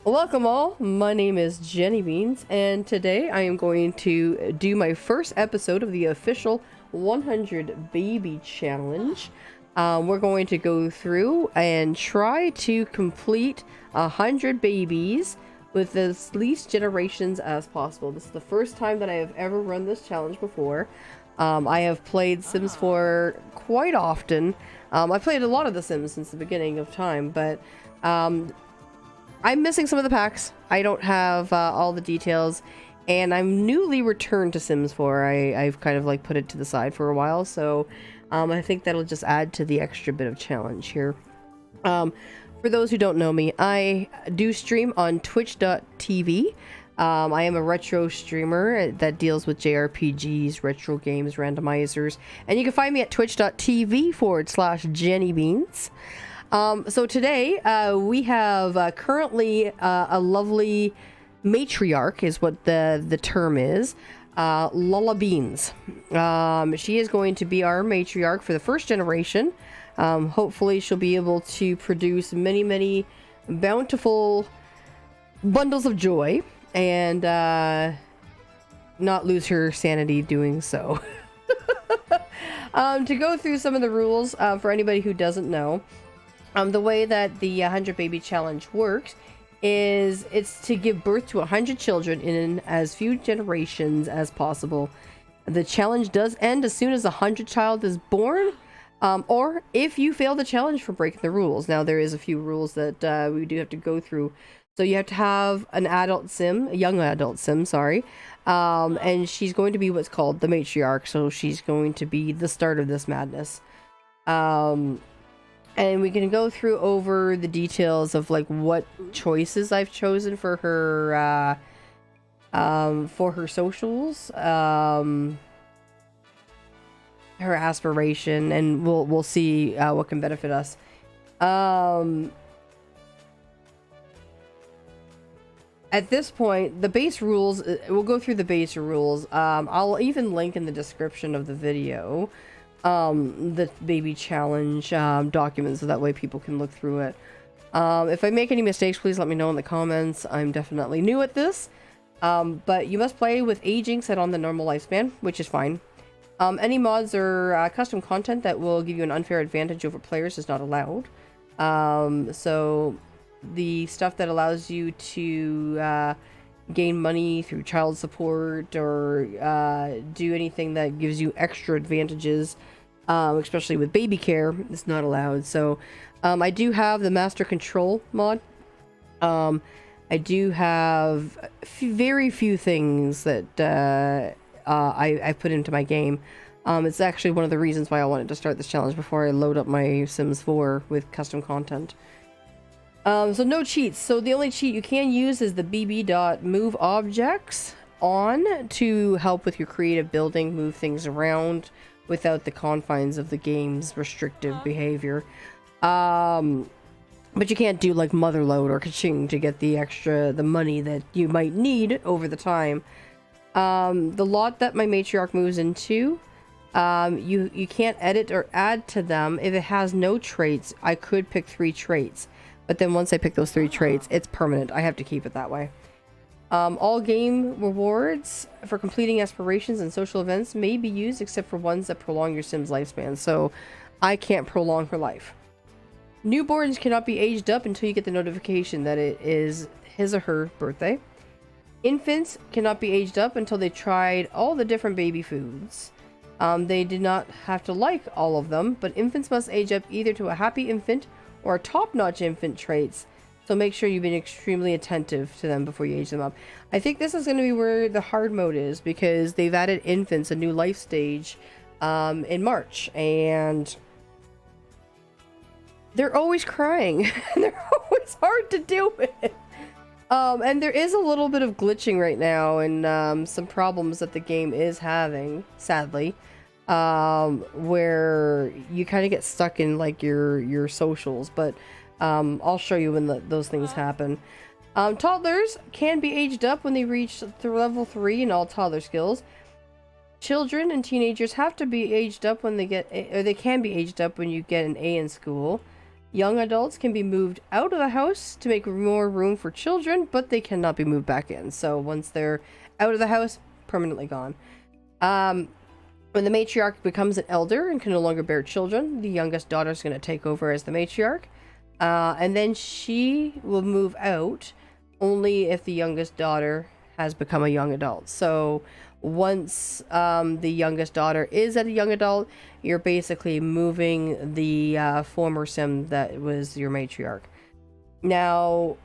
Welcome all, my name is JennyBeans, and today I am going to do my first episode of the official 100 Baby Challenge. We're going to go through and try to complete 100 babies with as least generations as possible. This is the first time that I have ever run this challenge before. I have played Sims 4 quite often. I played a lot of The Sims since the beginning of time, but I'm missing some of the packs. I don't have all the details, and I'm newly returned to Sims 4. I've kind of like put it to the side for a while, so I think that'll just add to the extra bit of challenge here. For those who don't know me, I do stream on twitch.tv. I am a retro streamer that deals with JRPGs, retro games, randomizers, and you can find me at twitch.tv/JennyBeans. So today, we have currently a lovely matriarch is what the term is, Lala Beans. She is going to be our matriarch for the first generation. Hopefully she'll be able to produce many bountiful bundles of joy and not lose her sanity doing so. To go through some of the rules for anybody who doesn't know, the way that the 100 Baby Challenge works is it's to give birth to 100 children in as few generations as possible. The challenge does end as soon as the 100th child is born, or if you fail the challenge for breaking the rules. Now, there is a few rules that we do have to go through. So you have to have an adult sim, a young adult sim, sorry, and she's going to be what's called the matriarch, so she's going to be the start of this madness. And we can go through over the details of like what choices I've chosen for her socials, her aspiration, and we'll see what can benefit us. At this point, the base rules, we'll go through the base rules. I'll even link in the description of the video the baby challenge documents, so that way people can look through it. If I make any mistakes, please let me know in the comments. I'm definitely new at this, but you must play with aging set on the normal lifespan, which is fine. Any mods or custom content that will give you an unfair advantage over players is not allowed. So the stuff that allows you to gain money through child support or do anything that gives you extra advantages, especially with baby care, is not allowed. So I do have the master control mod. I do have very few things that I put into my game. It's actually one of the reasons why I wanted to start this challenge before I load up my Sims 4 with custom content. So no cheats. So the only cheat you can use is the bb.move objects on to help with your creative building, move things around without the confines of the game's restrictive behavior. But you can't do like motherload or kaching to get the money that you might need over the time. The lot that my matriarch moves into, you can't edit or add to them if it has no traits. I could pick 3 traits. But then once I pick those 3 traits, it's permanent. I have to keep it that way. All game rewards for completing aspirations and social events may be used except for ones that prolong your Sim's lifespan. So I can't prolong her life. Newborns cannot be aged up until you get the notification that it is his or her birthday. Infants cannot be aged up until they tried all the different baby foods. They did not have to like all of them, but infants must age up either to a happy infant or top-notch infant traits, so make sure you've been extremely attentive to them before you age them up. I think this is going to be where the hard mode is, because they've added infants, a new life stage, in March, and they're always crying. They're always hard to deal with. And there is a little bit of glitching right now, and some problems that the game is having, sadly. Where you kind of get stuck in like your socials, but I'll show you when those things happen. Toddlers can be aged up when they reach level 3 in all toddler skills. Children and teenagers have to be aged up when they get, or they can be aged up when you get an A in school. Young adults can be moved out of the house to make more room for children, but they cannot be moved back in. So once they're out of the house, permanently gone. When the matriarch becomes an elder and can no longer bear children, the youngest daughter is going to take over as the matriarch. And then she will move out only if the youngest daughter has become a young adult. So once the youngest daughter is at a young adult, you're basically moving the former sim that was your matriarch. Now,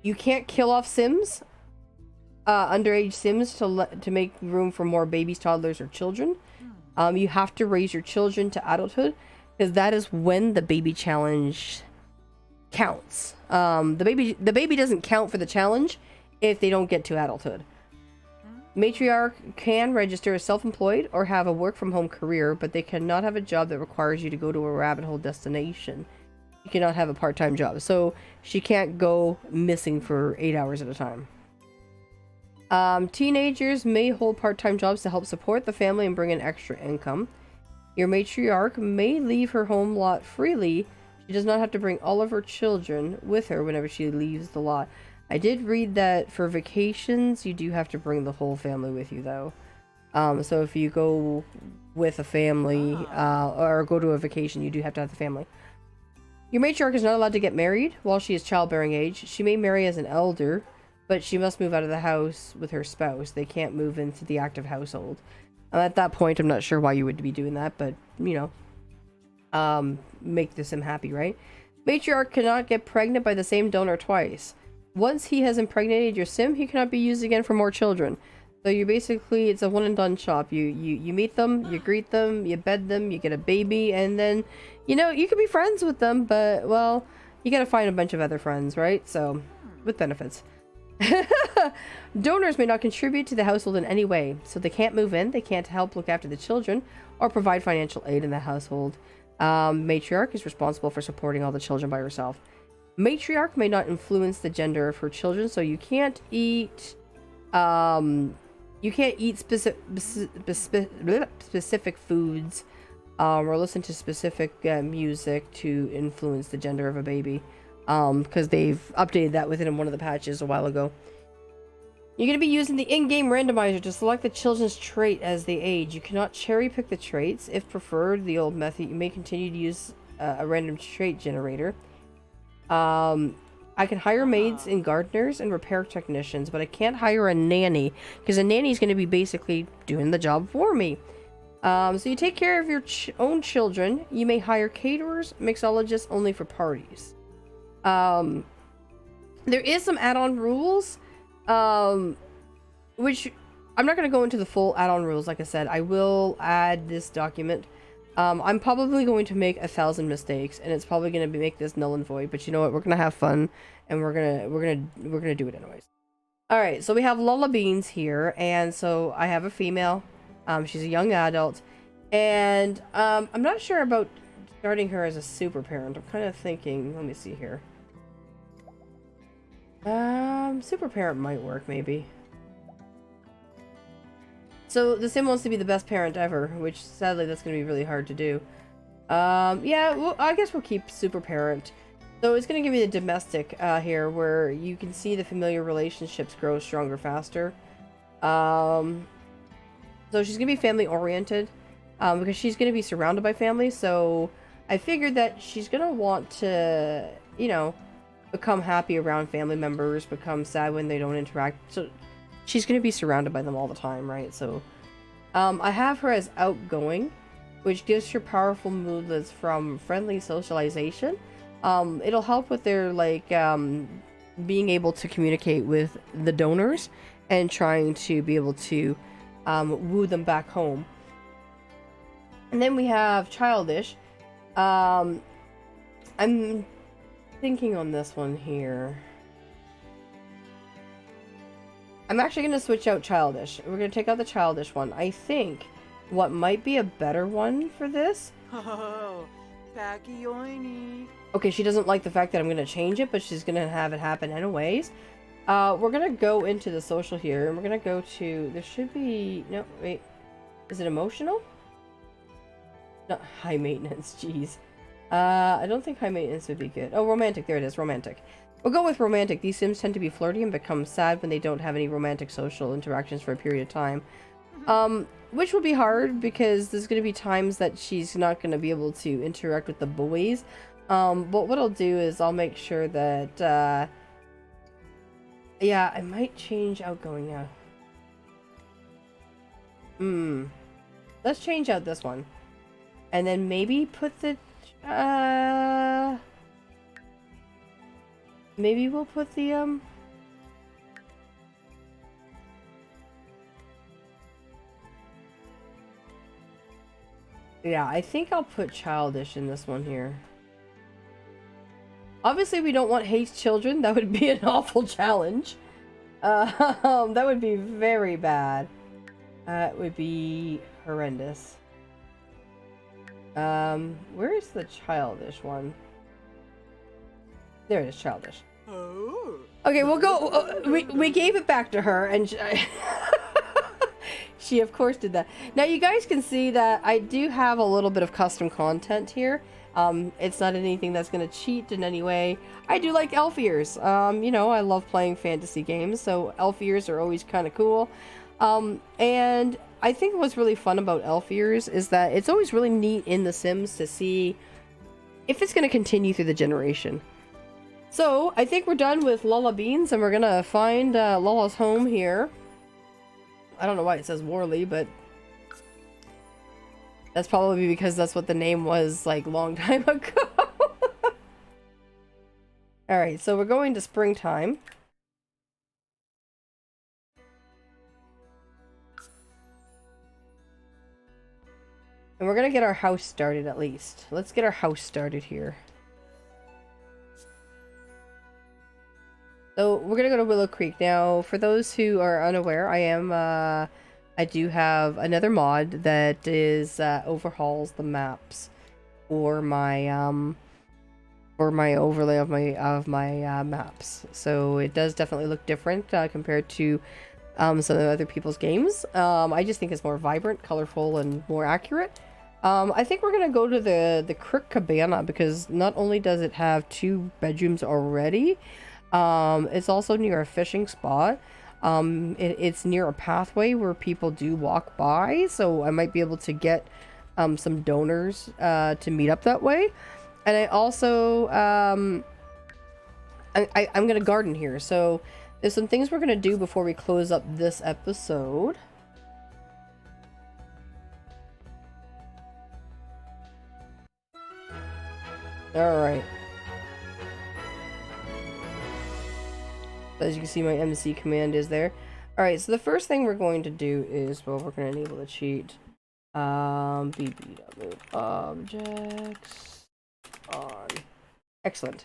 you can't kill off sims, underage sims, to make room for more babies, toddlers, or children. You have to raise your children to adulthood, because that is when the baby challenge counts. The baby doesn't count for the challenge if they don't get to adulthood. Matriarch can register as self-employed or have a work-from-home career, but they cannot have a job that requires you to go to a rabbit hole destination. You cannot have a part-time job, so she can't go missing for 8 hours at a time. Teenagers may hold part-time jobs to help support the family and bring in extra income. Your matriarch may leave her home lot freely. She does not have to bring all of her children with her whenever she leaves the lot. I did read that for vacations, you do have to bring the whole family with you, though. So if you go with a family, or go to a vacation, you do have to have the family. Your matriarch is not allowed to get married while she is childbearing age. She may marry as an elder, but she must move out of the house with her spouse. They can't move into the active household. At that point, I'm not sure why you would be doing that, but, you know, make the sim happy, right? Matriarch cannot get pregnant by the same donor twice. Once he has impregnated your sim, he cannot be used again for more children. So you basically, it's a one and done shop. You meet them, you greet them, you bed them, you get a baby, and then, you know, you can be friends with them, but, well, you gotta find a bunch of other friends, right? So, with benefits. Donors may not contribute to the household in any way, so they can't move in, they can't help look after the children, or provide financial aid in the household. Matriarch is responsible for supporting all the children by herself. Matriarch may not influence the gender of her children, so you can't eat specific foods, or listen to specific music to influence the gender of a baby, because they've updated that within one of the patches a while ago. You're going to be using the in-game randomizer to select the children's trait as they age. You cannot cherry pick the traits. If preferred, the old method, you may continue to use a random trait generator. I can hire maids and gardeners and repair technicians, but I can't hire a nanny, because a nanny is going to be basically doing the job for me. So you take care of your own children. You may hire caterers, mixologists only for parties. There is some add-on rules, which I'm not going to go into the full add-on rules. Like I said, I will add this document. I'm probably going to make 1,000 mistakes, and it's probably going to make this null and void. But you know what? We're gonna have fun, and we're gonna do it anyways. All right. So we have Lala Beans here, and so I have a female. She's a young adult, and I'm not sure about starting her as a super parent. I'm kind of thinking. Let me see here. Super parent might work, maybe. So the sim wants to be the best parent ever, which sadly that's going to be really hard to do. Yeah, well, I guess we'll keep super parent. So it's going to give you the domestic here, where you can see the familiar relationships grow stronger faster. So she's going to be family oriented, because she's going to be surrounded by family. So I figured that she's going to want to, you know, become happy around family members, become sad when they don't interact. So she's going to be surrounded by them all the time, right? So I have her as outgoing, which gives her powerful moodlets from friendly socialization. It'll help with their, like, being able to communicate with the donors and trying to be able to woo them back home. And then we have childish. I'm thinking on this one here. I'm actually going to switch out childish. We're going to take out the childish one. I think what might be a better one for this. Okay, she doesn't like the fact that I'm going to change it, but she's going to have it happen anyways. We're going to go into the social here, and we're going to go to, there should be, no, wait. Is it emotional? No, high maintenance, jeez. I don't think high maintenance would be good. Oh, romantic. There it is. Romantic. We'll go with romantic. These Sims tend to be flirty and become sad when they don't have any romantic social interactions for a period of time. Which will be hard because there's going to be times that she's not going to be able to interact with the boys. But what I'll do is I'll make sure that, yeah, I might change outgoing now. Let's change out this one. And then maybe put the, maybe we'll put the, yeah, I think I'll put childish in this one here. Obviously, we don't want hate children. That would be an awful challenge. That would be very bad. It would be horrendous. Where is the childish one? There it is, childish. Okay, we'll go. We gave it back to her, and she of course did that. Now you guys can see that I do have a little bit of custom content here. It's not anything that's gonna cheat in any way. I do like elf ears. You know, I love playing fantasy games, so elf ears are always kind of cool. And I think what's really fun about elf ears is that it's always really neat in The Sims to see if it's gonna continue through the generation. So I think we're done with Lala Beans, and we're gonna find Lala's home here. I don't know why it says Worley, but that's probably because that's what the name was like long time ago. Alright, so we're going to springtime. And we're gonna get our house started at least. Let's get our house started here. So we're gonna go to Willow Creek. Now, for those who are unaware, I do have another mod that is overhauls the maps for my overlay of my maps. So it does definitely look different compared to some of the other people's games. I just think it's more vibrant, colorful, and more accurate. I think we're gonna go to the Crook Cabana because not only does it have 2 bedrooms already. It's also near a fishing spot. It's near a pathway where people do walk by, so I might be able to get some donors to meet up that way. And I also I'm gonna garden here, so there's some things we're gonna do before we close up this episode. All right. As you can see, my MC command is there. Alright, so the first thing we're going to do is, well, we're going to enable the cheat. BB objects on. Excellent.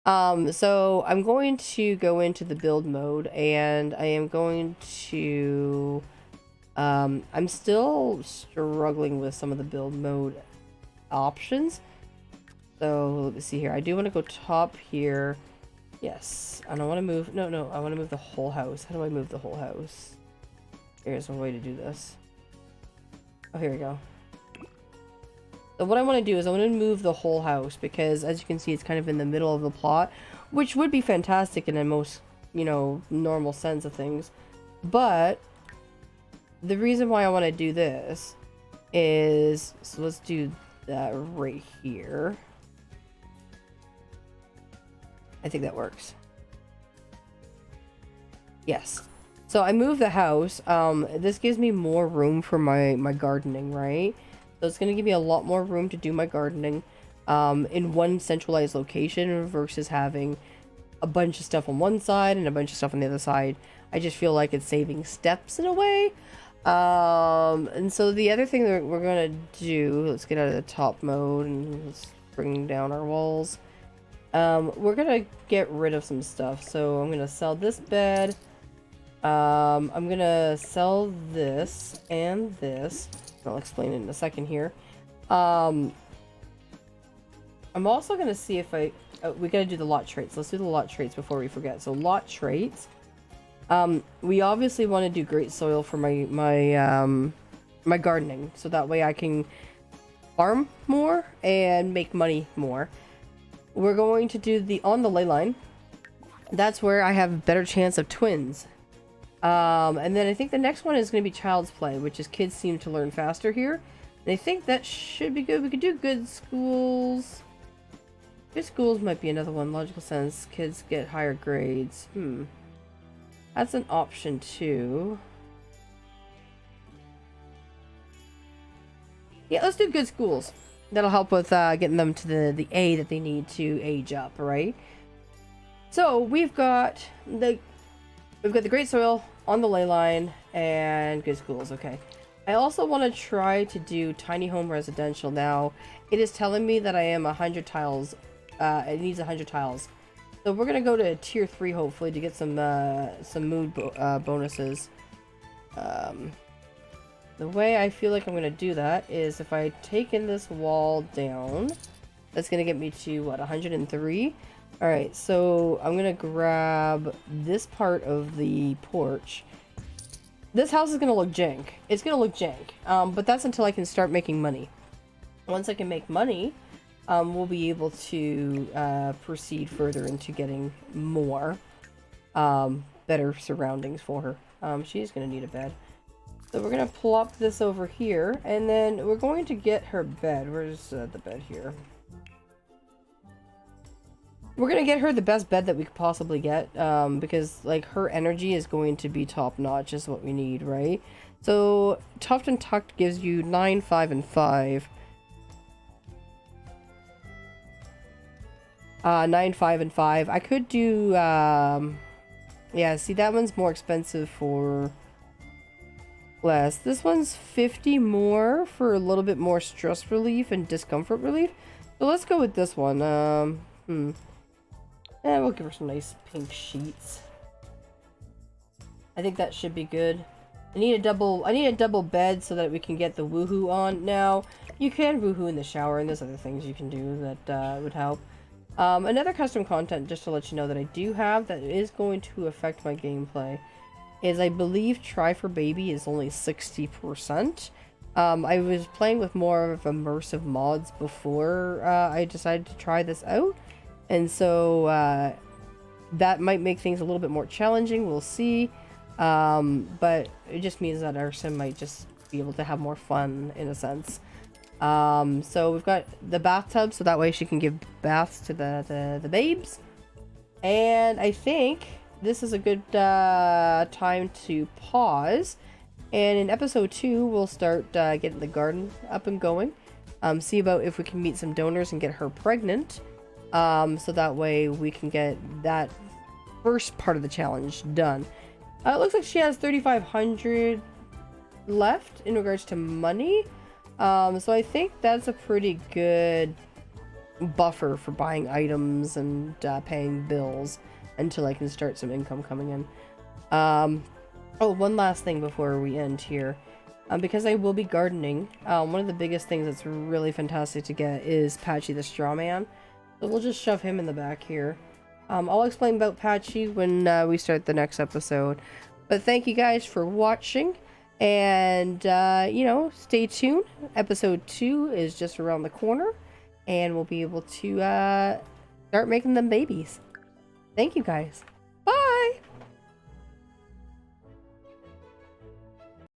So I'm going to go into the build mode, and I am going to, I'm still struggling with some of the build mode options. So let's see here. I do want to go top here. Yes, and I want to move, no, I want to move the whole house. How do I move the whole house? Here's one way to do this. Oh, here we go. So what I want to do is I want to move the whole house because, as you can see, it's kind of in the middle of the plot, which would be fantastic in a most, you know, normal sense of things. But the reason why I want to do this is, so let's do that right here. I think that works. Yes. So I moved the house. This gives me more room for my gardening, right? So it's going to give me a lot more room to do my gardening in one centralized location versus having a bunch of stuff on one side and a bunch of stuff on the other side. I just feel like it's saving steps in a way. And so the other thing that we're going to do, let's get out of the top mode and let's bring down our walls. We're gonna get rid of some stuff, so I'm gonna sell this bed. I'm gonna sell this and this. I'll explain it in a second here. I'm also gonna see if we gotta do the lot traits. Let's do the lot traits before we forget. So lot traits. We obviously want to do great soil for my gardening, so that way I can farm more and make money more. We're going to do the on the ley line. That's where I have a better chance of twins. And then I think the next one is going to be child's play, which is kids seem to learn faster here. And I think that should be good. We could do good schools. Good schools might be another one. Logical sense. Kids get higher grades. That's an option too. Yeah, let's do good schools. That'll help with getting them to the A that they need to age up, right? So we've got the great soil on the ley line and good schools. Okay. I also want to try to do tiny home residential. Now it is telling me that I am 100 tiles. It needs 100 tiles. So we're gonna go to tier 3 hopefully to get some mood bonuses. The way I feel like I'm gonna do that is if I take in this wall down, that's gonna get me to what, 103. All right, so I'm gonna grab this part of the porch. This house is gonna look jank. It's gonna look jank, but that's until I can start making money. Once I can make money, we'll be able to proceed further into getting more better surroundings for her. She's gonna need a bed. So we're gonna plop this over here, and then we're going to get her bed. Where's the bed here? We're gonna get her the best bed that we could possibly get, because like her energy is going to be top notch, is what we need, right? So Tuft and Tucked gives you 9, 5, and 5. 9, 5, and 5. I could do, yeah, see that one's more expensive for less. This one's 50 more for a little bit more stress relief and discomfort relief. So let's go with this one. We'll give her some nice pink sheets. I think that should be good. I need a double bed so that we can get the woohoo on. Now, you can woohoo in the shower, and there's other things you can do that would help. Another custom content, just to let you know, that I do have that is going to affect my gameplay is I believe Try for Baby is only 60%. I was playing with more of immersive mods before I decided to try this out. And so that might make things a little bit more challenging. We'll see. But it just means that our sim might just be able to have more fun in a sense. So we've got the bathtub, so that way she can give baths to the babes. And I think this is a good time to pause. And in episode 2, we'll start getting the garden up and going. See about if we can meet some donors and get her pregnant. So that way we can get that first part of the challenge done. It looks like she has 3,500 left in regards to money. So I think that's a pretty good buffer for buying items and paying bills until I can start some income coming in. Oh, one last thing before we end here. Because I will be gardening, one of the biggest things that's really fantastic to get is Patchy the Straw Man. So we'll just shove him in the back here. I'll explain about Patchy when we start the next episode. But thank you guys for watching. And, you know, stay tuned. Episode 2 is just around the corner. And we'll be able to start making them babies. Thank you guys.